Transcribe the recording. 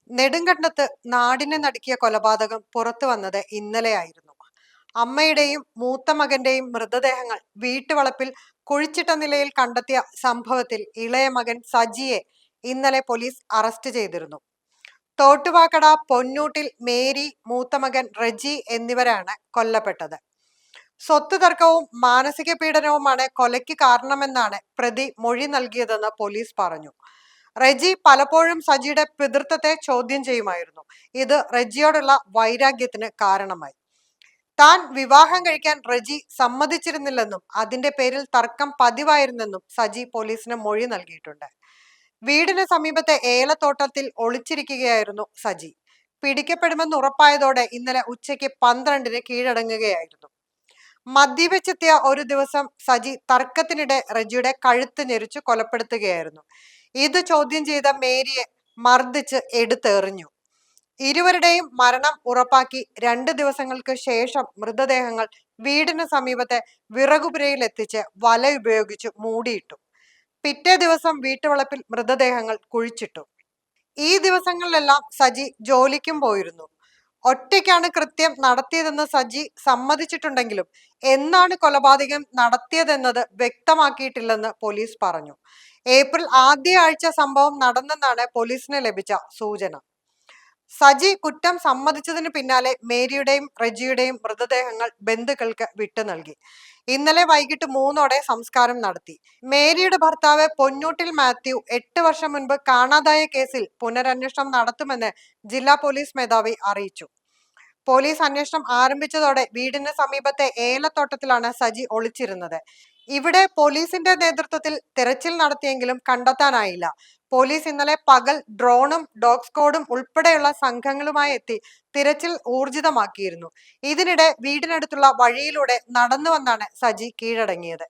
നെടുങ്കണ്ടത്ത് നാടിനെ നടുക്കിയ കൊലപാതകം പുറത്തു വന്നത് ഇന്നലെയായിരുന്നു. അമ്മയുടെയും മൂത്ത മകന്റെയും മൃതദേഹങ്ങൾ വീട്ടുവളപ്പിൽ കുഴിച്ചിട്ട നിലയിൽ കണ്ടെത്തിയ സംഭവത്തിൽ ഇളയ മകൻ സജിയെ ഇന്നലെ പോലീസ് അറസ്റ്റ് ചെയ്തിരുന്നു. തോട്ടുവാക്കട പൊന്നൂട്ടിൽ മേരി, മൂത്ത മകൻ റെജി എന്നിവരാണ് കൊല്ലപ്പെട്ടത്. സ്വത്ത് തർക്കവും മാനസിക പീഡനവുമാണ് കൊലയ്ക്ക് കാരണമെന്നാണ് പ്രതി മൊഴി നൽകിയതെന്ന് പോലീസ് പറഞ്ഞു. റെജി പലപ്പോഴും സജിയുടെ പിതൃത്വത്തെ ചോദ്യം ചെയ്യുമായിരുന്നു. ഇത് റെജിയോടുള്ള വൈരാഗ്യത്തിന് കാരണമായി. താൻ വിവാഹം കഴിക്കാൻ റെജി സമ്മതിച്ചിരുന്നില്ലെന്നും അതിന്റെ പേരിൽ തർക്കം പതിവായിരുന്നെന്നും സജി പോലീസിന് മൊഴി നൽകിയിട്ടുണ്ട്. വീടിന് സമീപത്തെ ഏലത്തോട്ടത്തിൽ ഒളിച്ചിരിക്കുകയായിരുന്നു സജി. പിടിക്കപ്പെടുമെന്ന് ഉറപ്പായതോടെ ഇന്നലെ ഉച്ചയ്ക്ക് 12-ന് കീഴടങ്ങുകയായിരുന്നു. മദ്യവെച്ചെത്തിയ ഒരു ദിവസം സജി തർക്കത്തിനിടെ റെജിയുടെ കഴുത്ത് ഞെരിച്ചു കൊലപ്പെടുത്തുകയായിരുന്നു. ഇത് ചോദ്യം ചെയ്ത മേരിയെ മർദ്ദിച്ച് എടുത്തെറിഞ്ഞു. ഇരുവരുടെയും മരണം ഉറപ്പാക്കി 2 ദിവസങ്ങൾക്ക് ശേഷം മൃതദേഹങ്ങൾ വീടിന് സമീപത്തെ വിറകുപുരയിൽ എത്തിച്ച് വല ഉപയോഗിച്ച് മൂടിയിട്ടു. പിറ്റേ ദിവസം വീട്ടുവളപ്പിൽ മൃതദേഹങ്ങൾ കുഴിച്ചിട്ടു. ഈ ദിവസങ്ങളിലെല്ലാം സജി ജോലിക്കും പോയിരുന്നു. ഒറ്റയ്ക്കാണ് കൃത്യം നടത്തിയതെന്ന് സജി സമ്മതിച്ചിട്ടുണ്ടെങ്കിലും എന്നാണ് കൊലപാതകം നടത്തിയതെന്നത് വ്യക്തമാക്കിയിട്ടില്ലെന്ന് പോലീസ് പറഞ്ഞു. ഏപ്രിൽ ആദ്യ ആഴ്ച സംഭവം നടന്നെന്നാണ് പോലീസിന് ലഭിച്ച സൂചന. സജി കുറ്റം സമ്മതിച്ചതിന് പിന്നാലെ മേരിയുടെയും റെജിയുടെയും മൃതദേഹങ്ങൾ ബന്ധുക്കൾക്ക് വിട്ടു നൽകി. ഇന്നലെ വൈകിട്ട് 3-ഓടെ സംസ്കാരം നടത്തി. മേരിയുടെ ഭർത്താവ് പൊന്നൂട്ടിൽ മാത്യു 8 വർഷം മുൻപ് കാണാതായ കേസിൽ പുനരന്വേഷണം നടത്തുമെന്ന് ജില്ലാ പോലീസ് മേധാവി അറിയിച്ചു. പോലീസ് അന്വേഷണം ആരംഭിച്ചതോടെ വീടിന് സമീപത്തെ ഏലത്തോട്ടത്തിലാണ് സജി ഒളിച്ചിരുന്നത്. ഇവിടെ പോലീസിന്റെ നേതൃത്വത്തിൽ തെരച്ചിൽ നടത്തിയെങ്കിലും കണ്ടെത്താനായില്ല. പോലീസ് ഇന്നലെ പകൽ ഡ്രോണും ഡോഗ് സ്ക്വാഡും ഉൾപ്പെടെയുള്ള സംഘങ്ങളുമായി എത്തി തിരച്ചിൽ ഊർജിതമാക്കിയിരുന്നു. ഇതിനിടെ വീടിനടുത്തുള്ള വഴിയിലൂടെ നടന്നുവന്നാണ് സജി കീഴടങ്ങിയത്.